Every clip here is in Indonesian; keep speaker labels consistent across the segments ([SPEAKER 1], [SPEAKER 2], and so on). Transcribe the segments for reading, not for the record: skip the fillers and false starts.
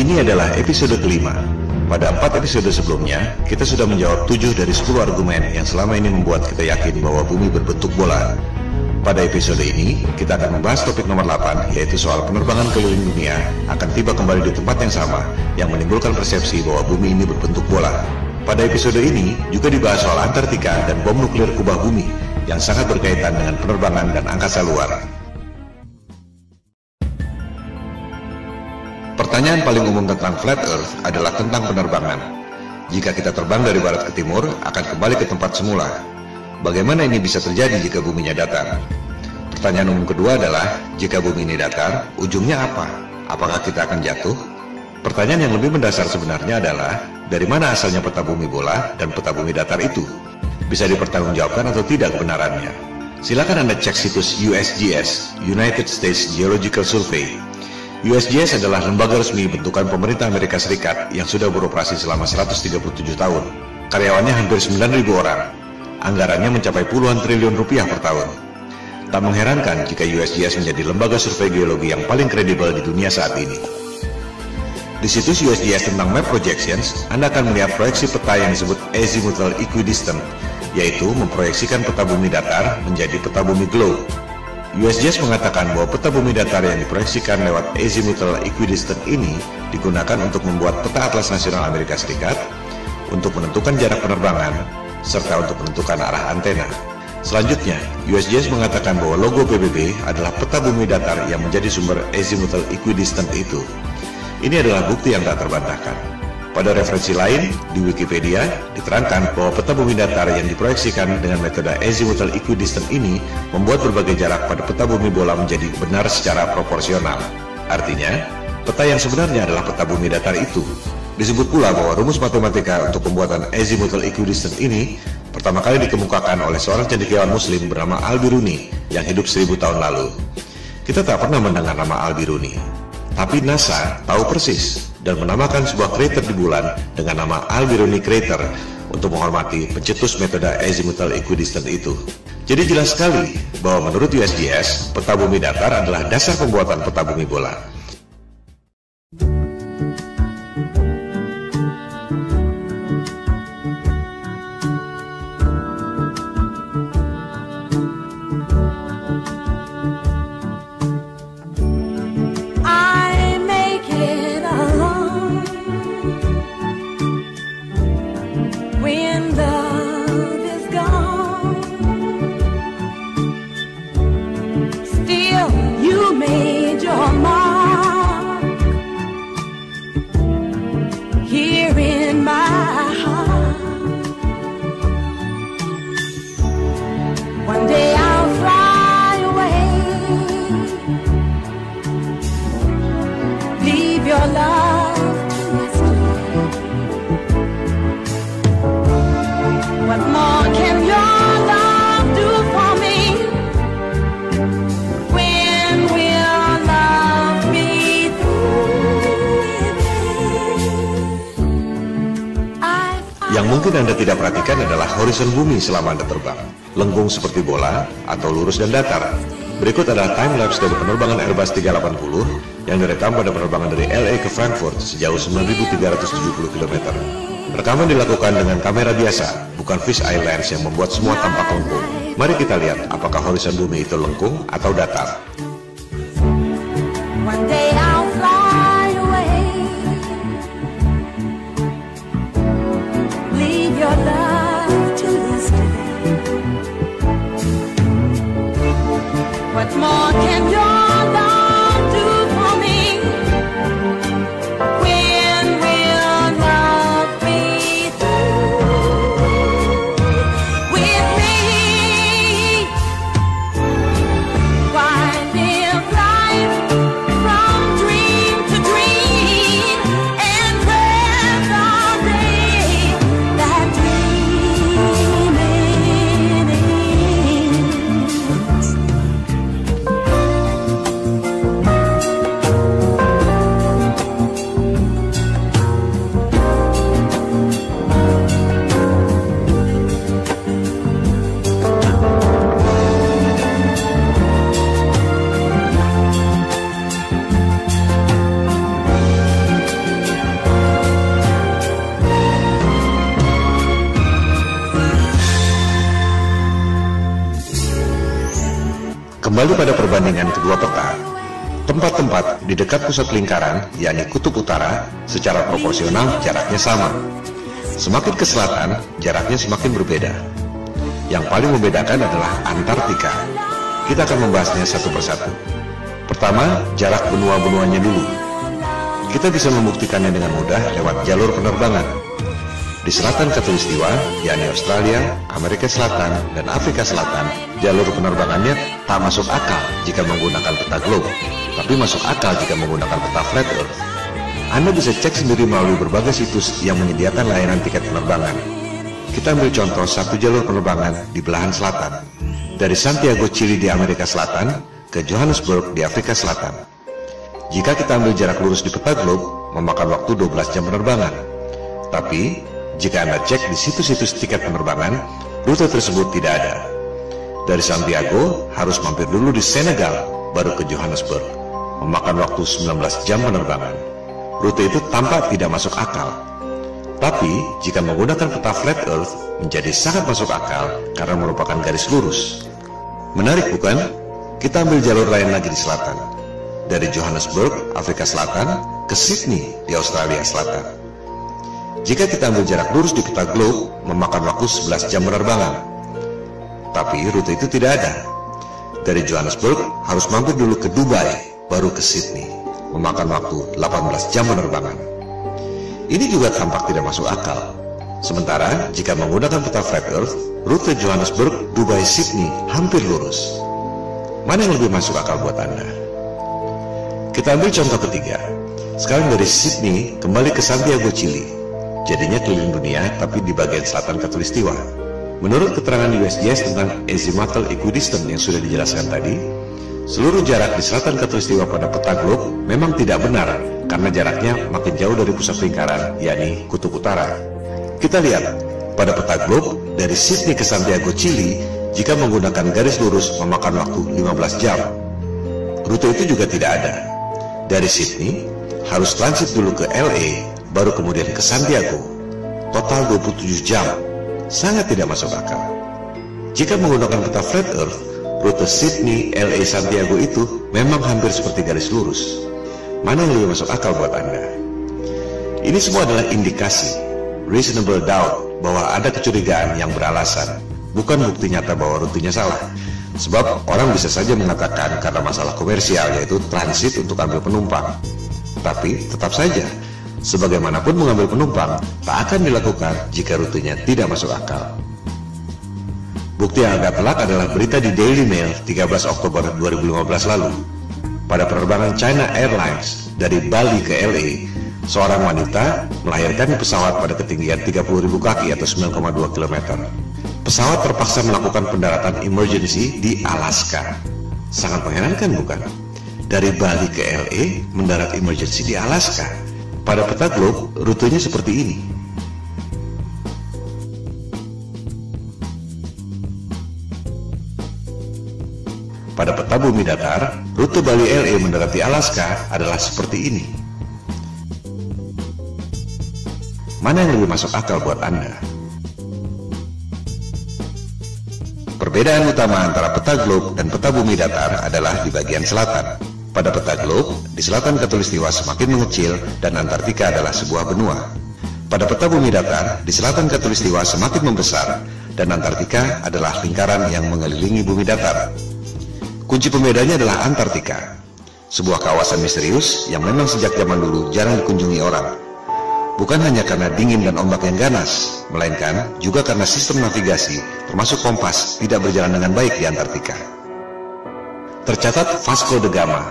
[SPEAKER 1] Ini adalah episode kelima. Pada 4 episode sebelumnya, kita sudah menjawab 7 dari 10 argumen yang selama ini membuat kita yakin bahwa bumi berbentuk bola. Pada episode ini, kita akan membahas topik nomor 8, yaitu soal penerbangan keliling dunia akan tiba kembali di tempat yang sama, yang menimbulkan persepsi bahwa bumi ini berbentuk bola. Pada episode ini, juga dibahas soal Antartika dan bom nuklir kubah bumi, yang sangat berkaitan dengan penerbangan dan angkasa luar. Pertanyaan paling umum tentang flat earth adalah tentang penerbangan. Jika kita terbang dari barat ke timur, akan kembali ke tempat semula. Bagaimana ini bisa terjadi jika buminya datar? Pertanyaan umum kedua adalah, jika bumi ini datar, ujungnya apa? Apakah kita akan jatuh? Pertanyaan yang lebih mendasar sebenarnya adalah, dari mana asalnya peta bumi bola dan peta bumi datar itu? Bisa dipertanggungjawabkan atau tidak kebenarannya? Silakan Anda cek situs USGS, United States Geological Survey. USGS adalah lembaga resmi bentukan pemerintah Amerika Serikat yang sudah beroperasi selama 137 tahun. Karyawannya hampir 9.000 orang. Anggarannya mencapai puluhan triliun rupiah per tahun. Tak mengherankan jika USGS menjadi lembaga survei geologi yang paling kredibel di dunia saat ini. Di situs USGS tentang Map Projections, Anda akan melihat proyeksi peta yang disebut azimuthal equidistant, yaitu memproyeksikan peta bumi datar menjadi peta bumi globe. USGS mengatakan bahwa peta bumi datar yang diproyeksikan lewat azimuthal equidistant ini digunakan untuk membuat peta atlas nasional Amerika Serikat, untuk menentukan jarak penerbangan, serta untuk menentukan arah antena. Selanjutnya, USGS mengatakan bahwa logo PBB adalah peta bumi datar yang menjadi sumber azimuthal equidistant itu. Ini adalah bukti yang tak terbantahkan. Pada referensi lain, di Wikipedia, diterangkan bahwa peta bumi datar yang diproyeksikan dengan metode azimuthal equidistant ini membuat berbagai jarak pada peta bumi bola menjadi benar secara proporsional. Artinya, peta yang sebenarnya adalah peta bumi datar itu. Disebut pula bahwa rumus matematika untuk pembuatan azimuthal equidistant ini pertama kali dikemukakan oleh seorang cendekiawan muslim bernama Al-Biruni yang hidup 1000 tahun lalu. Kita tak pernah mendengar nama Al-Biruni, tapi NASA tahu persis dan menamakan sebuah krater di bulan dengan nama Al-Biruni Crater untuk menghormati pencetus metode azimuthal equidistant itu. Jadi jelas sekali bahwa menurut USGS, peta bumi datar adalah dasar pembuatan peta bumi bola. Yang mungkin Anda tidak perhatikan adalah horizon bumi selama Anda terbang. Lengkung seperti bola atau lurus dan datar. Berikut adalah time-lapse dari penerbangan Airbus 380 yang direkam pada penerbangan dari LA ke Frankfurt sejauh 9.370 km. Rekaman dilakukan dengan kamera biasa, bukan fisheye lens yang membuat semua tampak lengkung. Mari kita lihat apakah horizon bumi itu lengkung atau datar.
[SPEAKER 2] What more can your love do for me? When will love be through with me? Why live life from dream to dream and rest all day that dreaming ends?
[SPEAKER 1] Kembali pada perbandingan kedua peta, tempat-tempat di dekat pusat lingkaran, yakni kutub utara, secara proporsional jaraknya sama. Semakin ke selatan, jaraknya semakin berbeda. Yang paling membedakan adalah Antartika. Kita akan membahasnya satu persatu. Pertama, jarak benua-benuanya dulu. Kita bisa membuktikannya dengan mudah lewat jalur penerbangan. Di selatan Khatulistiwa, yakni Australia, Amerika Selatan, dan Afrika Selatan, jalur penerbangannya tak masuk akal jika menggunakan peta globe, tapi masuk akal jika menggunakan peta flat earth. Anda bisa cek sendiri melalui berbagai situs yang menyediakan layanan tiket penerbangan. Kita ambil contoh satu jalur penerbangan di belahan selatan, dari Santiago, Chili di Amerika Selatan ke Johannesburg di Afrika Selatan. Jika kita ambil jarak lurus di peta globe, memakan waktu 12 jam penerbangan. Tapi, jika Anda cek di situs-situs tiket penerbangan, rute tersebut tidak ada. Dari Santiago, harus mampir dulu di Senegal, baru ke Johannesburg. Memakan waktu 19 jam penerbangan. Rute itu tampak tidak masuk akal. Tapi, jika menggunakan peta flat earth, menjadi sangat masuk akal karena merupakan garis lurus. Menarik bukan? Kita ambil jalur lain lagi di selatan. Dari Johannesburg, Afrika Selatan, ke Sydney di Australia Selatan. Jika kita ambil jarak lurus di peta globe, memakan waktu 11 jam penerbangan. Tapi rute itu tidak ada. Dari Johannesburg, harus mampir dulu ke Dubai, baru ke Sydney. Memakan waktu 18 jam penerbangan. Ini juga tampak tidak masuk akal. Sementara, jika menggunakan peta flat earth, rute Johannesburg, Dubai, Sydney hampir lurus. Mana yang lebih masuk akal buat Anda? Kita ambil contoh ketiga. Sekarang dari Sydney, kembali ke Santiago, Chili. Jadinya keliling dunia, tapi di bagian selatan Khatulistiwa. Menurut keterangan USGS tentang azimuthal equidistant yang sudah dijelaskan tadi, seluruh jarak di selatan Khatulistiwa pada peta globe memang tidak benar karena jaraknya makin jauh dari pusat lingkaran, yakni kutub utara. Kita lihat, pada peta globe, dari Sydney ke Santiago, Chili, jika menggunakan garis lurus memakan waktu 15 jam. Rute itu juga tidak ada. Dari Sydney, harus transit dulu ke LA, baru kemudian ke Santiago. Total 27 jam. Sangat tidak masuk akal. Jika menggunakan peta flat earth, rute Sydney, LA, Santiago itu memang hampir seperti garis lurus. Mana yang lebih masuk akal buat Anda? Ini semua adalah indikasi, reasonable doubt, bahwa ada kecurigaan yang beralasan, bukan bukti nyata bahwa rutenya salah. Sebab orang bisa saja mengatakan karena masalah komersial, yaitu transit untuk ambil penumpang. Tapi tetap saja, sebagaimanapun mengambil penumpang, tak akan dilakukan jika rutenya tidak masuk akal. Bukti yang agak telak adalah berita di Daily Mail 13 Oktober 2015 lalu. Pada penerbangan China Airlines dari Bali ke LA, seorang wanita melahirkan di pesawat pada ketinggian 30.000 kaki atau 9,2 km. Pesawat terpaksa melakukan pendaratan emergency di Alaska. Sangat mengherankan bukan? Dari Bali ke LA mendarat emergency di Alaska. Pada peta globe, rutenya seperti ini. Pada peta bumi datar, rute Bali LA mendarat di Alaska adalah seperti ini. Mana yang lebih masuk akal buat Anda? Perbedaan utama antara peta globe dan peta bumi datar adalah di bagian selatan. Pada peta globe, di selatan Khatulistiwa semakin mengecil dan Antartika adalah sebuah benua. Pada peta bumi datar, di selatan Khatulistiwa semakin membesar dan Antartika adalah lingkaran yang mengelilingi bumi datar. Kunci pembedanya adalah Antartika, sebuah kawasan misterius yang memang sejak zaman dulu jarang dikunjungi orang. Bukan hanya karena dingin dan ombak yang ganas, melainkan juga karena sistem navigasi, termasuk kompas, tidak berjalan dengan baik di Antartika. Tercatat Vasco da Gama,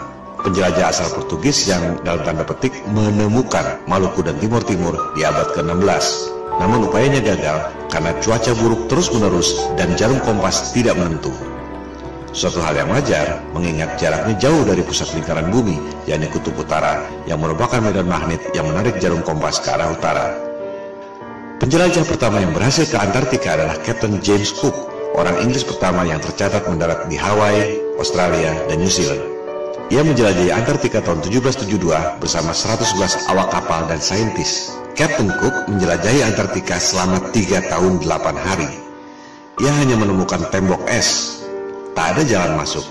[SPEAKER 1] penjelajah asal Portugis yang dalam tanda petik menemukan Maluku dan Timur Timur di abad ke-16. Namun upayanya gagal karena cuaca buruk terus-menerus dan jarum kompas tidak menentu. Suatu hal yang wajar mengingat jaraknya jauh dari pusat lingkaran bumi, yakni kutub utara, yang merupakan medan magnet yang menarik jarum kompas ke arah utara. Penjelajah pertama yang berhasil ke Antartika adalah Captain James Cook, orang Inggris pertama yang tercatat mendarat di Hawaii, Australia, dan New Zealand. Ia menjelajahi Antartika tahun 1772 bersama 111 awak kapal dan saintis. Captain Cook menjelajahi Antartika selama 3 tahun 8 hari. Ia hanya menemukan tembok es. Tak ada jalan masuk.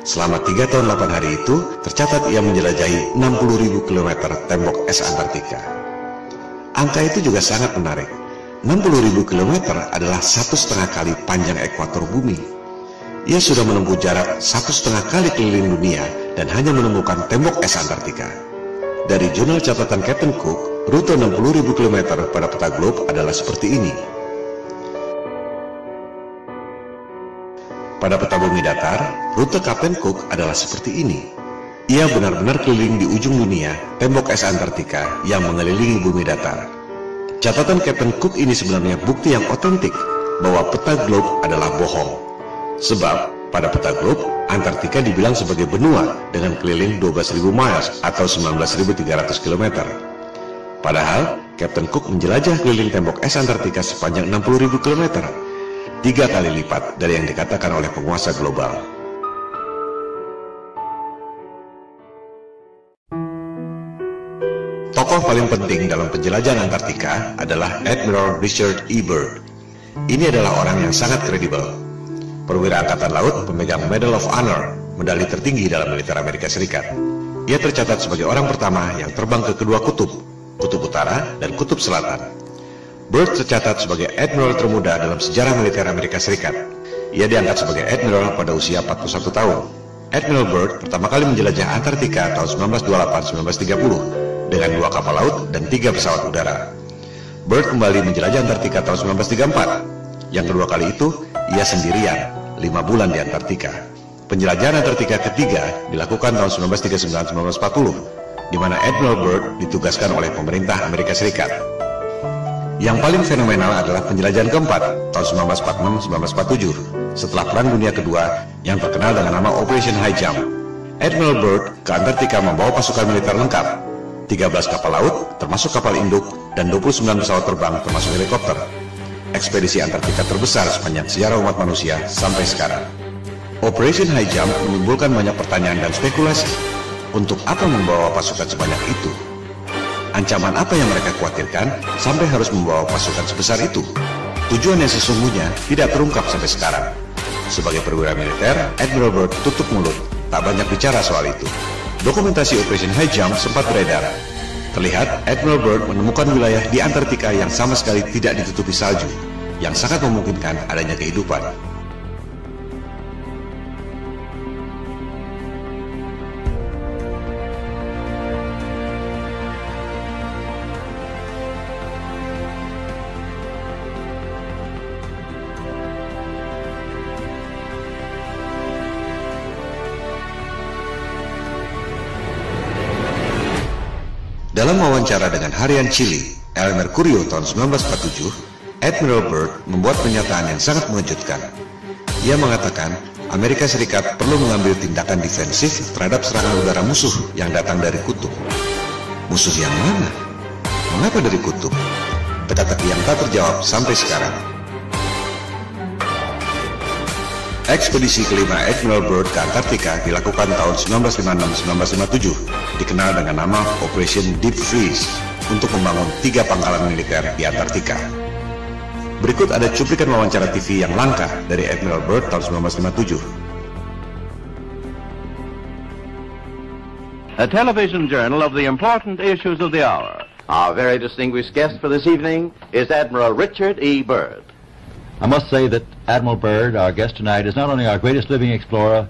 [SPEAKER 1] Selama 3 tahun 8 hari itu, tercatat ia menjelajahi 60.000 km tembok es Antartika. Angka itu juga sangat menarik. 60.000 km adalah 1,5 kali panjang ekuator bumi. Ia sudah menempuh jarak 1,5 kali keliling dunia dan hanya menemukan tembok es Antartika. Dari jurnal catatan Captain Cook, rute 60.000 km pada peta globe adalah seperti ini. Pada peta bumi datar, rute Captain Cook adalah seperti ini. Ia benar-benar keliling di ujung dunia, tembok es Antartika yang mengelilingi bumi datar. Catatan Captain Cook ini sebenarnya bukti yang otentik bahwa peta globe adalah bohong. Sebab, pada peta globe, Antartika dibilang sebagai benua dengan keliling 12.000 miles atau 19.300 km. Padahal, Captain Cook menjelajah keliling tembok es Antartika sepanjang 60.000 km. 3 kali lipat dari yang dikatakan oleh penguasa global. Tokoh paling penting dalam penjelajahan Antartika adalah Admiral Richard E. Byrd. Ini adalah orang yang sangat kredibel. Perwira Angkatan Laut pemegang Medal of Honor, medali tertinggi dalam militer Amerika Serikat. Ia tercatat sebagai orang pertama yang terbang ke kedua kutub, kutub utara dan kutub selatan. Byrd tercatat sebagai admiral termuda dalam sejarah militer Amerika Serikat. Ia diangkat sebagai admiral pada usia 41 tahun. Admiral Byrd pertama kali menjelajah Antartika tahun 1928-1930 dengan 2 kapal laut dan 3 pesawat udara. Byrd kembali menjelajah Antartika tahun 1934. Yang kedua kali itu, ia sendirian, 5 bulan di Antartika. Penjelajahan Antartika ketiga dilakukan tahun 1939-1940, di mana Admiral Byrd ditugaskan oleh pemerintah Amerika Serikat. Yang paling fenomenal adalah penjelajahan keempat tahun 1946-1947 setelah Perang Dunia Kedua yang terkenal dengan nama Operation High Jump. Admiral Byrd ke Antartika membawa pasukan militer lengkap, 13 kapal laut termasuk kapal induk dan 29 pesawat terbang termasuk helikopter. Ekspedisi Antartika terbesar sepanjang sejarah umat manusia sampai sekarang. Operation High Jump menimbulkan banyak pertanyaan dan spekulasi. Untuk apa membawa pasukan sebanyak itu? Ancaman apa yang mereka khawatirkan sampai harus membawa pasukan sebesar itu? Tujuan yang sesungguhnya tidak terungkap sampai sekarang. Sebagai perwira militer, Admiral Byrd tutup mulut, tak banyak bicara soal itu. Dokumentasi Operation High Jump sempat beredar. Terlihat Admiral Byrd menemukan wilayah di Antartika yang sama sekali tidak ditutupi salju, yang sangat memungkinkan adanya kehidupan. Dalam wawancara dengan harian Chile, El Mercurio tahun 1947, Admiral Byrd membuat pernyataan yang sangat mengejutkan. Ia mengatakan, Amerika Serikat perlu mengambil tindakan defensif terhadap serangan udara musuh yang datang dari kutub. Musuh yang mana? Mengapa dari kutub? Teka-teki yang tak terjawab sampai sekarang. Ekspedisi kelima Admiral Byrd ke Antartika dilakukan tahun 1956-1957, dikenal dengan nama Operation Deep Freeze, untuk membangun 3 pangkalan militer di Antartika. Berikut ada cuplikan wawancara TV yang langka dari Admiral Byrd tahun 1957.
[SPEAKER 3] A television journal of the important issues of the hour. Our very distinguished guest for this evening is Admiral Richard E. Byrd.
[SPEAKER 4] I must say that Admiral Byrd, our guest tonight, is not only our greatest living explorer,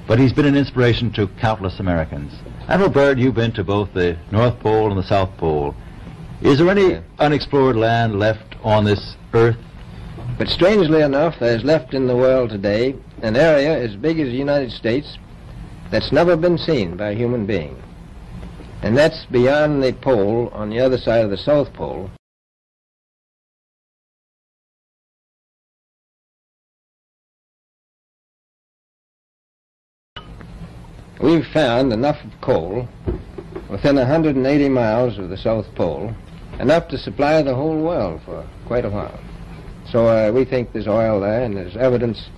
[SPEAKER 4] but he's been an inspiration to countless Americans. Admiral Byrd, you've been to both the North Pole and the South Pole. Is there any unexplored land left on this Earth?
[SPEAKER 5] But strangely enough, there's left in the world today an area as big as the United States that's never been seen by a human being. And that's beyond the pole on the other side of the South Pole. We've found enough of coal within 180 miles of the South Pole, enough to supply the whole world for quite a while. So we think there's oil there, and there's evidence,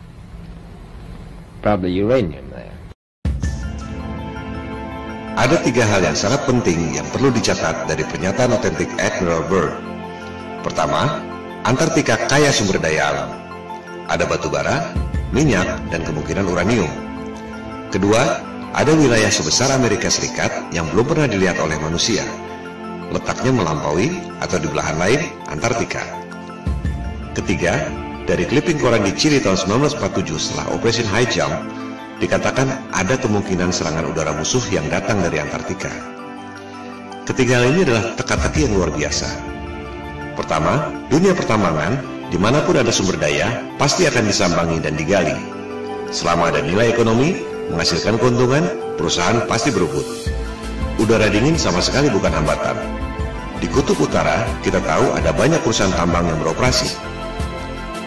[SPEAKER 5] probably uranium there.
[SPEAKER 1] Ada 3 hal yang sangat penting yang perlu dicatat dari pernyataan otentik Admiral Byrd. Pertama, Antartika kaya sumber daya alam. Ada batu bara, minyak, dan kemungkinan uranium. Kedua, ada wilayah sebesar Amerika Serikat yang belum pernah dilihat oleh manusia. Letaknya melampaui atau di belahan lain Antartika. Ketiga, dari clipping koran di Chile tahun 1947 setelah Operation High Jump, dikatakan ada kemungkinan serangan udara musuh yang datang dari Antartika. Ketiga hal ini adalah teka-teki yang luar biasa. Pertama, dunia pertambangan, dimanapun ada sumber daya, pasti akan disambangi dan digali. Selama ada nilai ekonomi, menghasilkan keuntungan, perusahaan pasti berebut. Udara dingin sama sekali bukan hambatan. Di Kutub Utara, kita tahu ada banyak perusahaan tambang yang beroperasi.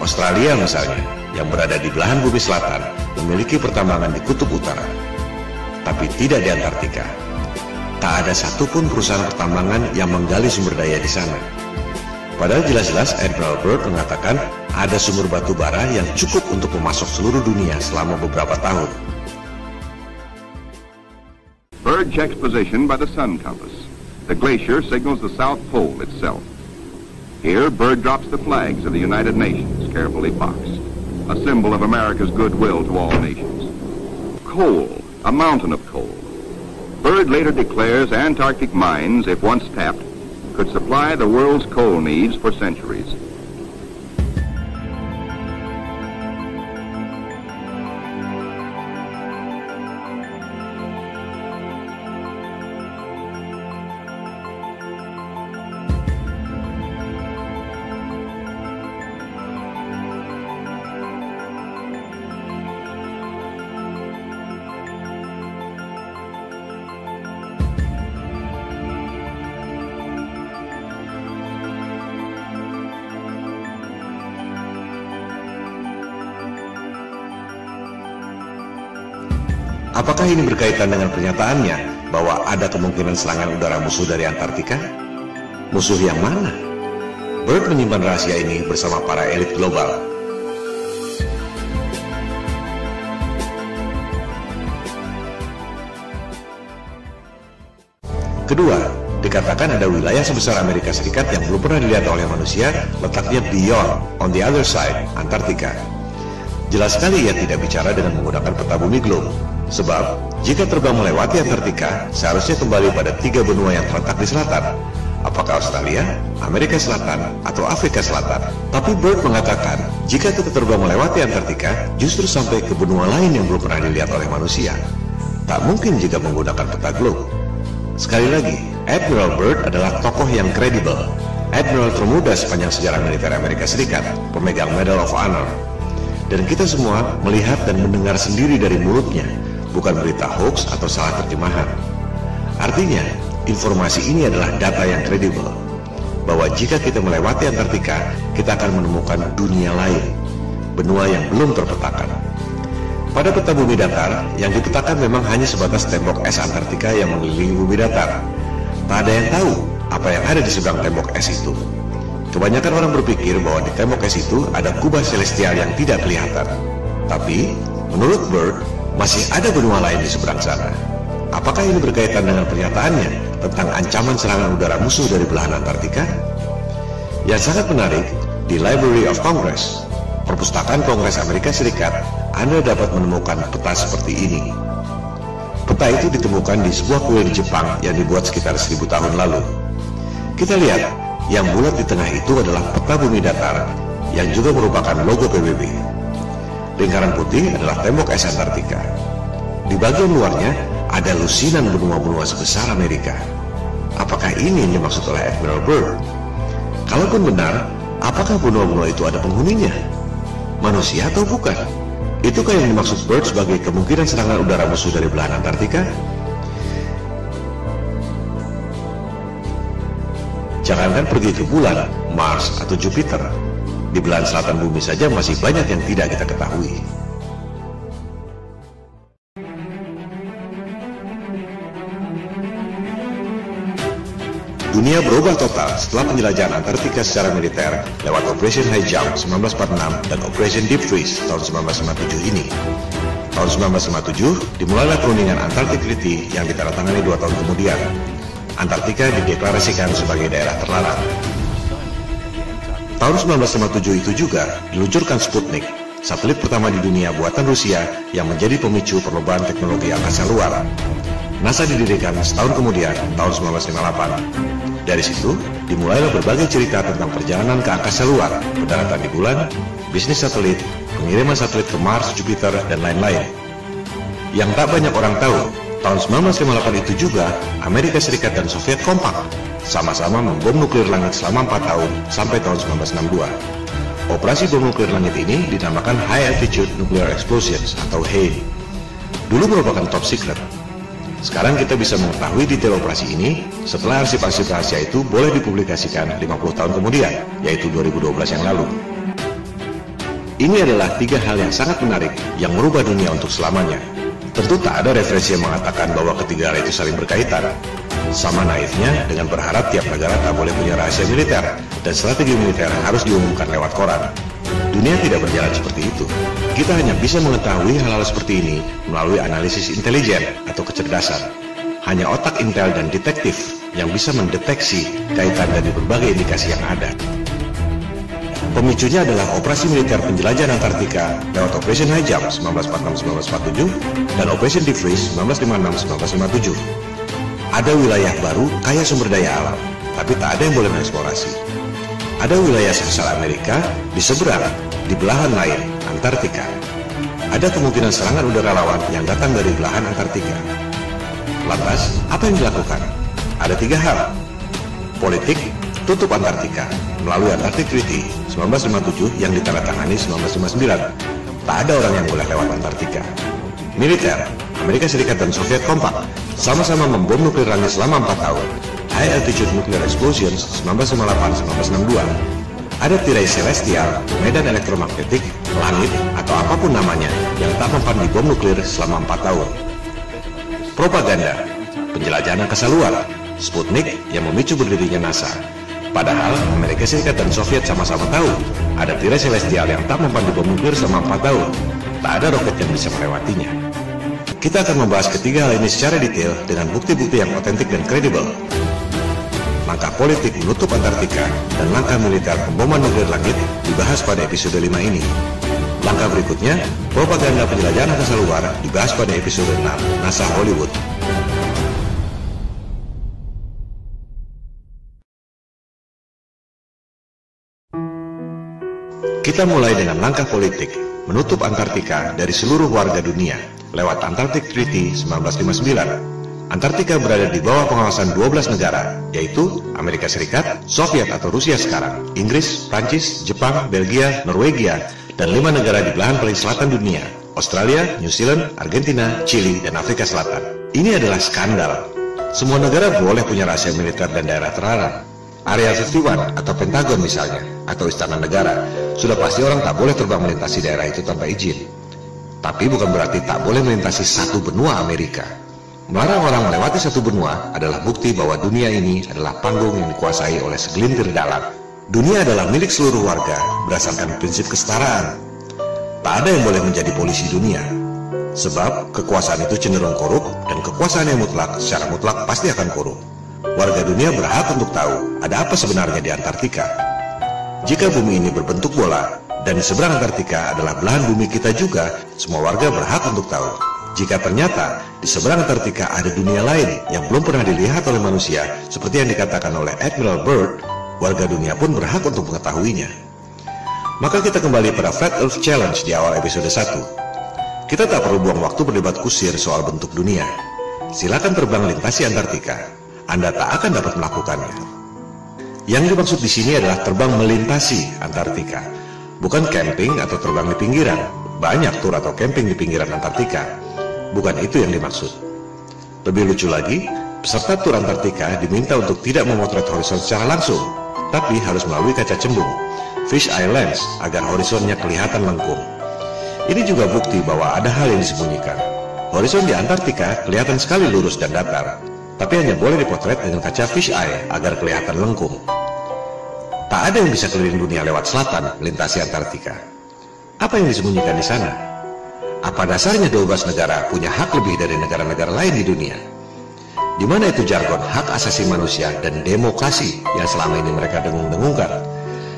[SPEAKER 1] Australia misalnya, yang berada di belahan bumi selatan, memiliki pertambangan di Kutub Utara, tapi tidak di Antartika. Tak ada satupun perusahaan pertambangan yang menggali sumber daya di sana. Padahal jelas-jelas Admiral Byrd mengatakan ada sumber batu bara yang cukup untuk memasok seluruh dunia selama beberapa tahun.
[SPEAKER 6] Byrd checks position by the sun compass. The glacier signals the South Pole itself. Here, Byrd drops the flags of the United Nations, carefully boxed, a symbol of America's goodwill to all nations. Coal, a mountain of coal. Byrd later declares Antarctic mines, if once tapped, could supply the world's coal needs for centuries.
[SPEAKER 1] Apakah ini berkaitan dengan pernyataannya bahwa ada kemungkinan serangan udara musuh dari Antartika? Musuh yang mana? Byrd menyimpan rahasia ini bersama para elit global. Kedua, dikatakan ada wilayah sebesar Amerika Serikat yang belum pernah dilihat oleh manusia, letaknya beyond, on the other side, Antartika. Jelas sekali ia tidak bicara dengan menggunakan peta bumi globe. Sebab, jika terbang melewati Antartika, seharusnya kembali pada 3 benua yang terletak di selatan. Apakah Australia, Amerika Selatan, atau Afrika Selatan? Tapi Byrd mengatakan, jika kita terbang melewati Antartika, justru sampai ke benua lain yang belum pernah dilihat oleh manusia. Tak mungkin jika menggunakan peta globe. Sekali lagi, Admiral Byrd adalah tokoh yang kredibel. Admiral termuda sepanjang sejarah militer Amerika Serikat, pemegang Medal of Honor. Dan kita semua melihat dan mendengar sendiri dari mulutnya, bukan berita hoax atau salah terjemahan. Artinya, informasi ini adalah data yang kredibel, bahwa jika kita melewati Antartika, kita akan menemukan dunia lain, benua yang belum terpetakan. Pada peta bumi datar, yang dipetakan memang hanya sebatas tembok es Antartika yang mengelilingi bumi datar. Tak ada yang tahu apa yang ada di seberang tembok es itu. Kebanyakan orang berpikir bahwa di tembok es itu ada kubah celestial yang tidak kelihatan. Tapi, menurut Byrd, masih ada benua lain di seberang sana. Apakah ini berkaitan dengan pernyataannya tentang ancaman serangan udara musuh dari belahan Antartika? Yang sangat menarik, di Library of Congress, Perpustakaan Kongres Amerika Serikat, Anda dapat menemukan peta seperti ini. Peta itu ditemukan di sebuah kuil di Jepang yang dibuat sekitar 1000 tahun lalu. Kita lihat, yang bulat di tengah itu adalah peta bumi datar, yang juga merupakan logo PBB. Lingkaran putih adalah tembok es Antartika. Di bagian luarnya ada lusinan benua-benua sebesar Amerika. Apakah ini yang dimaksud oleh Admiral Byrd? Kalaupun benar, apakah benua-benua itu ada penghuninya? Manusia atau bukan? Itukah yang dimaksud Byrd sebagai kemungkinan serangan udara musuh dari belahan Antartika? Jangankan pergi ke bulan, Mars, atau Jupiter. Di belahan selatan bumi saja masih banyak yang tidak kita ketahui. Dunia berubah total setelah penjelajahan Antartika secara militer lewat Operation High Jump 1946 dan Operation Deep Freeze tahun 1957 ini. Tahun 1957 dimulailah perundingan Antarctic Treaty yang ditandatangani 2 tahun kemudian. Antartika dideklarasikan sebagai daerah terlarang. Tahun 1957 itu juga diluncurkan Sputnik, satelit pertama di dunia buatan Rusia yang menjadi pemicu perlombaan teknologi angkasa luar. NASA didirikan setahun kemudian, tahun 1958. Dari situ, dimulailah berbagai cerita tentang perjalanan ke angkasa luar, pendaratan di bulan, bisnis satelit, pengiriman satelit ke Mars, Jupiter, dan lain-lain. Yang tak banyak orang tahu, tahun 1958 itu juga, Amerika Serikat dan Soviet kompak, sama-sama membom nuklir langit selama 4 tahun, sampai tahun 1962. Operasi bom nuklir langit ini dinamakan High Altitude Nuclear Explosions atau HANE. Dulu merupakan top secret. Sekarang kita bisa mengetahui detail operasi ini setelah arsip-arsip rahasia itu boleh dipublikasikan 50 tahun kemudian, yaitu 2012 yang lalu. Ini adalah 3 hal yang sangat menarik yang merubah dunia untuk selamanya. Tentu tak ada referensi yang mengatakan bahwa ketiga hal itu saling berkaitan. Sama naifnya dengan berharap tiap negara tak boleh punya rahasia militer dan strategi militer harus diumumkan lewat koran. Dunia tidak berjalan seperti itu. Kita hanya bisa mengetahui hal-hal seperti ini melalui analisis intelijen atau kecerdasan. Hanya otak intel dan detektif yang bisa mendeteksi kaitan dari berbagai indikasi yang ada. Pemicunya adalah operasi militer penjelajahan Antartika lewat Operation High Jump 1946-1947 dan Operation Deep Freeze 1956-1957. Ada wilayah baru kaya sumber daya alam, tapi tak ada yang boleh mengeksplorasi. Ada wilayah sebesar Amerika di seberang, di belahan lain, Antartika. Ada kemungkinan serangan udara lawan yang datang dari belahan Antartika. Lantas, apa yang dilakukan? Ada 3 hal. Politik, tutup Antartika melalui Antarctic Treaty 1957 yang ditandatangani 1959. Tak ada orang yang boleh lewat Antartika. Militer, Amerika Serikat dan Soviet kompak, sama-sama membom nuklir langit selama 4 tahun. High Altitude Nuclear Explosions 1958-1962. Ada tirai celestial, medan elektromagnetik, langit, atau apapun namanya yang tak mempan di bom nuklir selama 4 tahun. Propaganda, penjelajahan angkasa luar, Sputnik yang memicu berdirinya NASA. Padahal Amerika Serikat dan Soviet sama-sama tahu ada tirai celestial yang tak mempan di bom nuklir selama 4 tahun. Tak ada roket yang bisa melewatinya. Kita akan membahas ketiga hal ini secara detail dengan bukti-bukti yang otentik dan kredibel. Langkah politik menutup Antartika dan langkah militer pemboman nuklir langit dibahas pada episode 5 ini. Langkah berikutnya, propaganda penjelajahan angkasa luar dibahas pada episode 6, NASA Hollywood. Kita mulai dengan langkah politik, menutup Antartika dari seluruh warga dunia lewat Antarctic Treaty 1959. Antartika berada di bawah pengawasan 12 negara, yaitu Amerika Serikat, Soviet atau Rusia sekarang, Inggris, Prancis, Jepang, Belgia, Norwegia, dan 5 negara di belahan paling selatan dunia, Australia, New Zealand, Argentina, Chili, dan Afrika Selatan. Ini adalah skandal. Semua negara boleh punya rahasia militer dan daerah terlarang. Area 51 atau Pentagon misalnya, atau Istana Negara, sudah pasti orang tak boleh terbang melintasi daerah itu tanpa izin. Tapi bukan berarti tak boleh melintasi satu benua Amerika. Melarang orang melewati satu benua adalah bukti bahwa dunia ini adalah panggung yang dikuasai oleh segelintir dalang. Dunia adalah milik seluruh warga berdasarkan prinsip kesetaraan. Tak ada yang boleh menjadi polisi dunia. Sebab kekuasaan itu cenderung korup dan kekuasaan yang mutlak secara mutlak pasti akan korup. Warga dunia berhak untuk tahu ada apa sebenarnya di Antartika. Jika bumi ini berbentuk bola dan di seberang Antartika adalah belahan bumi kita juga, semua warga berhak untuk tahu. Jika ternyata di seberang Antartika ada dunia lain yang belum pernah dilihat oleh manusia, seperti yang dikatakan oleh Admiral Byrd, warga dunia pun berhak untuk mengetahuinya. Maka kita kembali pada Flat Earth Challenge di awal episode 1. Kita tak perlu buang waktu berdebat kusir soal bentuk dunia. Silakan terbang lintasi Antartika. Anda tak akan dapat melakukannya. Yang dimaksud di sini adalah terbang melintasi Antartika, bukan camping atau terbang di pinggiran. Banyak tur atau camping di pinggiran Antartika. Bukan itu yang dimaksud. Lebih lucu lagi, peserta tur Antartika diminta untuk tidak memotret horizon secara langsung, tapi harus melalui kaca cembung, fish eye lens, agar horizonnya kelihatan lengkung. Ini juga bukti bahwa ada hal yang disembunyikan. Horizon di Antartika kelihatan sekali lurus dan datar, tapi hanya boleh dipotret dengan kaca fish eye agar kelihatan lengkung. Tak ada yang bisa keliling dunia lewat selatan melintasi Antartika. Apa yang disembunyikan di sana? Apa dasarnya 12 negara punya hak lebih dari negara-negara lain di dunia? Di mana itu jargon hak asasi manusia dan demokrasi yang selama ini mereka dengung-dengungkan?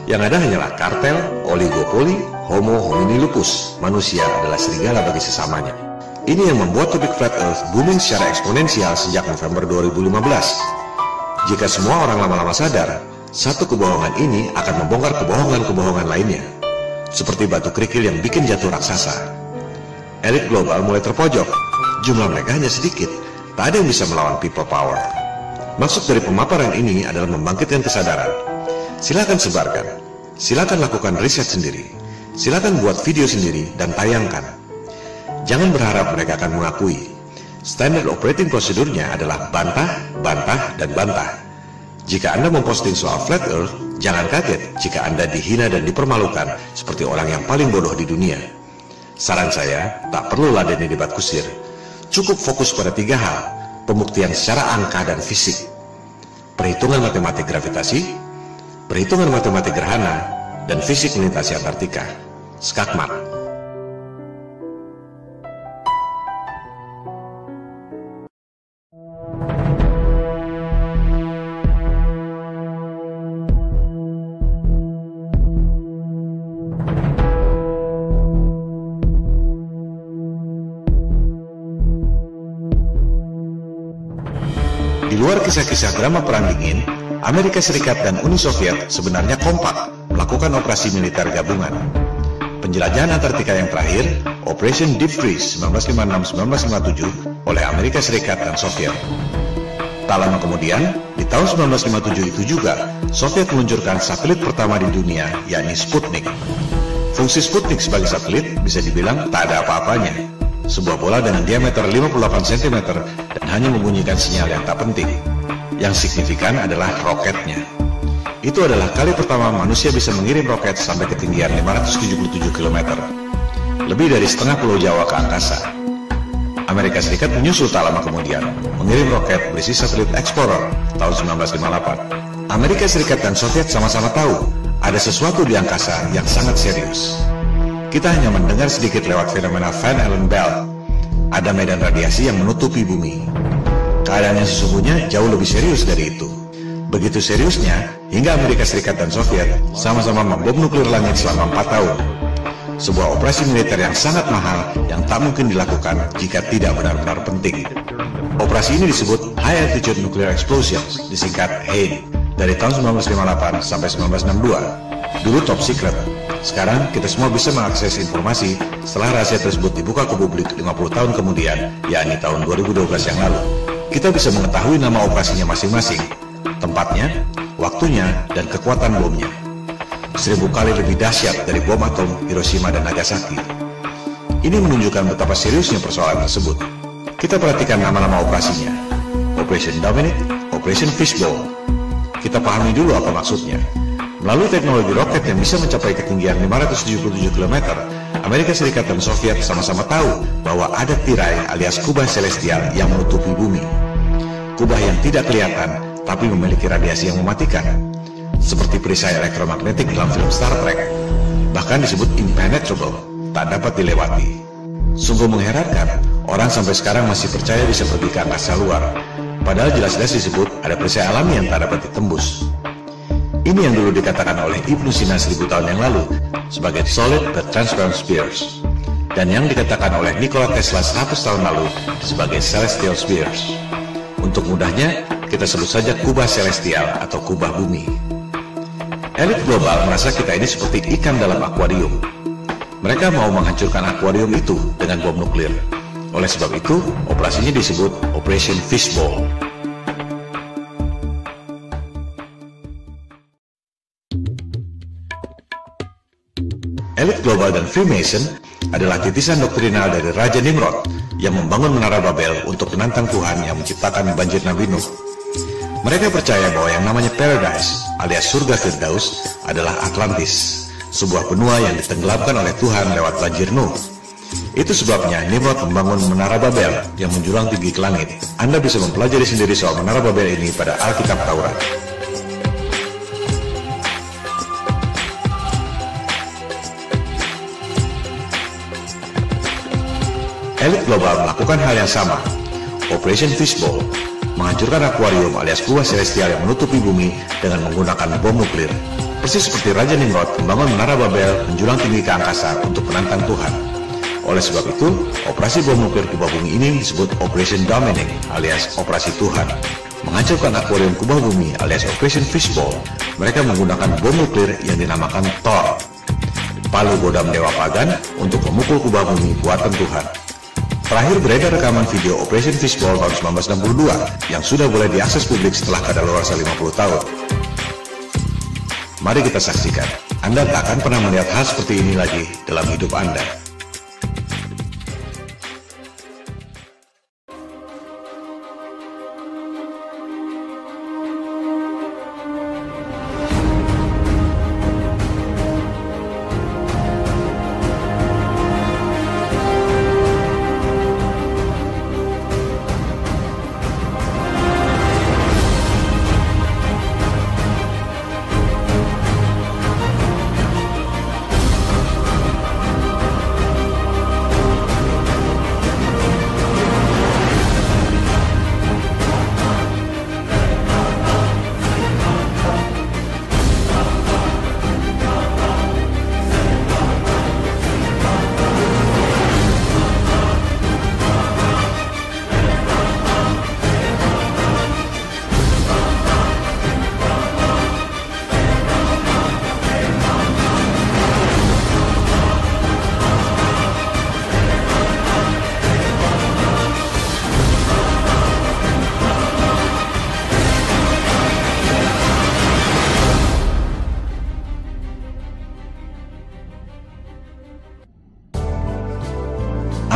[SPEAKER 1] Yang ada hanyalah kartel, oligopoli, Homo homini lupus, manusia adalah serigala bagi sesamanya. Ini yang membuat topik Flat Earth booming secara eksponensial sejak November 2015. Jika semua orang lama-lama sadar, satu kebohongan ini akan membongkar kebohongan-kebohongan lainnya. Seperti batu kerikil yang bikin jatuh raksasa. Elit global mulai terpojok, jumlah mereka hanya sedikit, tak ada yang bisa melawan people power. Maksud dari pemaparan ini adalah membangkitkan kesadaran. Silakan sebarkan, silakan lakukan riset sendiri, silakan buat video sendiri dan tayangkan. Jangan berharap mereka akan mengakui. Standard operating prosedurnya adalah bantah, bantah, dan bantah. Jika Anda memposting soal Flat Earth, jangan kaget jika Anda dihina dan dipermalukan seperti orang yang paling bodoh di dunia. Saran saya, tak perlu ladeni debat kusir. Cukup fokus pada 3 hal, pembuktian secara angka dan fisik. Perhitungan matematik gravitasi, perhitungan matematik gerhana, dan fisik melintasi Antartika. Skakmat. Di luar kisah-kisah drama Perang Dingin, Amerika Serikat dan Uni Soviet sebenarnya kompak melakukan operasi militer gabungan. Penjelajahan Antartika yang terakhir, Operation Deep Freeze 1956-1957 oleh Amerika Serikat dan Soviet. Tak lama kemudian, di tahun 1957 itu juga, Soviet meluncurkan satelit pertama di dunia, yakni Sputnik. Fungsi Sputnik sebagai satelit bisa dibilang tak ada apa-apanya. Sebuah bola dengan diameter 58 cm dan hanya membunyikan sinyal yang tak penting. Yang signifikan adalah roketnya. Itu adalah kali pertama manusia bisa mengirim roket sampai ketinggian 577 km. Lebih dari setengah pulau Jawa ke angkasa. Amerika Serikat menyusul tak lama kemudian, mengirim roket berisi satelit Explorer tahun 1958. Amerika Serikat dan Soviet sama-sama tahu ada sesuatu di angkasa yang sangat serius. Kita hanya mendengar sedikit lewat fenomena Van Allen belt. Ada medan radiasi yang menutupi bumi. Keadaannya sesungguhnya jauh lebih serius dari itu. Begitu seriusnya, hingga Amerika Serikat dan Soviet sama-sama membom nuklir langit selama 4 tahun. Sebuah operasi militer yang sangat mahal yang tak mungkin dilakukan jika tidak benar-benar penting. Operasi ini disebut High Altitude Nuclear Explosions, disingkat HANE, dari tahun 1958 sampai 1962. Dulu top secret. Sekarang kita semua bisa mengakses informasi setelah rahasia tersebut dibuka ke publik 50 tahun kemudian, yakni tahun 2012 yang lalu. Kita bisa mengetahui nama operasinya masing-masing, tempatnya, waktunya, dan kekuatan bomnya. 1000 kali lebih dahsyat dari bom atom Hiroshima dan Nagasaki. Ini menunjukkan betapa seriusnya persoalan tersebut. Kita perhatikan nama-nama operasinya. Operation Dominic, Operation Fishbowl. Kita pahami dulu apa maksudnya. Melalui teknologi roket yang bisa mencapai ketinggian 577 km, Amerika Serikat dan Soviet sama-sama tahu bahwa ada tirai alias kubah celestial yang menutupi bumi. Kubah yang tidak kelihatan, tapi memiliki radiasi yang mematikan. Seperti perisai elektromagnetik dalam film Star Trek. Bahkan disebut impenetrable, tak dapat dilewati. Sungguh mengherankan, orang sampai sekarang masih percaya bisa pergi ke angkasa luar. Padahal jelas-jelas disebut ada perisai alami yang tak dapat ditembus. Ini yang dulu dikatakan oleh Ibnu Sina 1000 tahun yang lalu sebagai solid but transparent spheres, dan yang dikatakan oleh Nikola Tesla 100 tahun lalu sebagai celestial spheres. Untuk mudahnya, kita sebut saja kubah celestial atau kubah bumi. Elit global merasa kita ini seperti ikan dalam akuarium. Mereka mau menghancurkan akuarium itu dengan bom nuklir. Oleh sebab itu, operasinya disebut Operation Fishbowl. Elit global dan Freemason adalah titisan doktrinal dari Raja Nimrod yang membangun menara Babel untuk menantang Tuhan yang menciptakan banjir Nabi Nuh. Mereka percaya bahwa yang namanya Paradise alias surga Firdaus adalah Atlantis, sebuah benua yang ditenggelamkan oleh Tuhan lewat banjir Nuh. Itu sebabnya Nimrod membangun menara Babel yang menjulang tinggi ke langit. Anda bisa mempelajari sendiri soal menara Babel ini pada Alkitab Taurat. Elit global melakukan hal yang sama, Operation Fishbowl, menghancurkan akuarium alias kubah celestial yang menutupi bumi dengan menggunakan bom nuklir. Persis seperti Raja Nimrod membangun menara Babel menjulang tinggi ke angkasa untuk menantang Tuhan. Oleh sebab itu, operasi bom nuklir kubah bumi ini disebut Operation Dominic alias Operasi Tuhan. Menghancurkan akuarium kubah bumi alias Operation Fishbowl, mereka menggunakan bom nuklir yang dinamakan Thor, palu godam dewa pagan untuk memukul kubah bumi buatan Tuhan. Terakhir beredar rekaman video Operation Fishbowl tahun 1962 yang sudah boleh diakses publik setelah kadaluarsa 50 tahun. Mari kita saksikan. Anda tak akan pernah melihat hal seperti ini lagi dalam hidup Anda.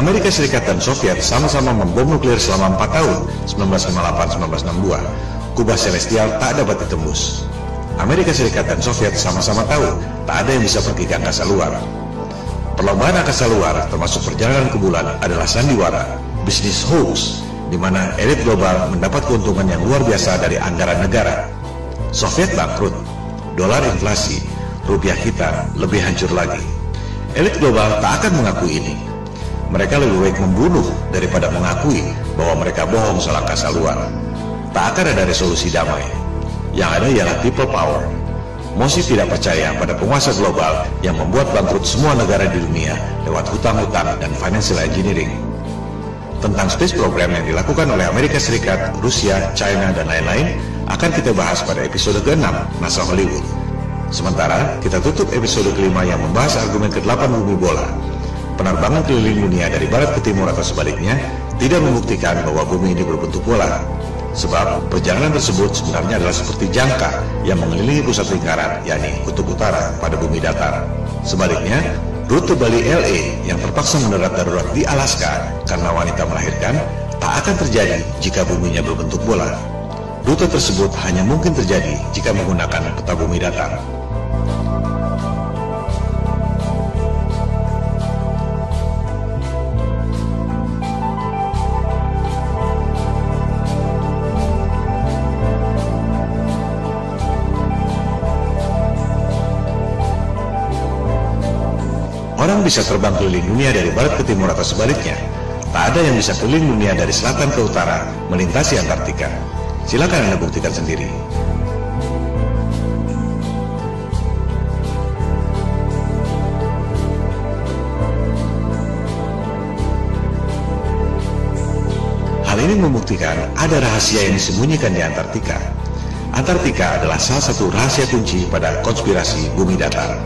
[SPEAKER 1] Amerika Serikat dan Soviet sama-sama membom nuklir selama 4 tahun, 1958-1962. Kubah celestial tak dapat ditembus. Amerika Serikat dan Soviet sama-sama tahu tak ada yang bisa pergi ke angkasa luar. Perlombaan angkasa luar, termasuk perjalanan ke bulan, adalah sandiwara, bisnis hoax, di mana elit global mendapat keuntungan yang luar biasa dari anggaran negara. Soviet bangkrut, dolar inflasi, rupiah kita lebih hancur lagi. Elit global tak akan mengakui ini. Mereka lebih baik membunuh daripada mengakui bahwa mereka bohong soal angkasa luar. Tak akan ada resolusi damai. Yang ada ialah people power. Mosi tidak percaya pada penguasa global yang membuat bangkrut semua negara di dunia lewat hutang-hutang dan financial engineering. Tentang space program yang dilakukan oleh Amerika Serikat, Rusia, China, dan lain-lain akan kita bahas pada episode ke-6 NASA Hollywood. Sementara kita tutup episode kelima yang membahas argumen ke-8 bumi bola. Penerbangan keliling dunia dari barat ke timur atau sebaliknya tidak membuktikan bahwa bumi ini berbentuk bola. Sebab perjalanan tersebut sebenarnya adalah seperti jangka yang mengelilingi pusat lingkaran, yakni kutub utara pada bumi datar. Sebaliknya, rute Bali LA yang terpaksa mendarat darurat di Alaska karena wanita melahirkan tak akan terjadi jika buminya berbentuk bola. Rute tersebut hanya mungkin terjadi jika menggunakan peta bumi datar. Orang bisa terbang keliling dunia dari barat ke timur atau sebaliknya. Tak ada yang bisa keliling dunia dari selatan ke utara, melintasi Antartika. Silakan Anda buktikan sendiri. Hal ini membuktikan ada rahasia yang disembunyikan di Antartika. Antartika adalah salah satu rahasia kunci pada konspirasi bumi datar.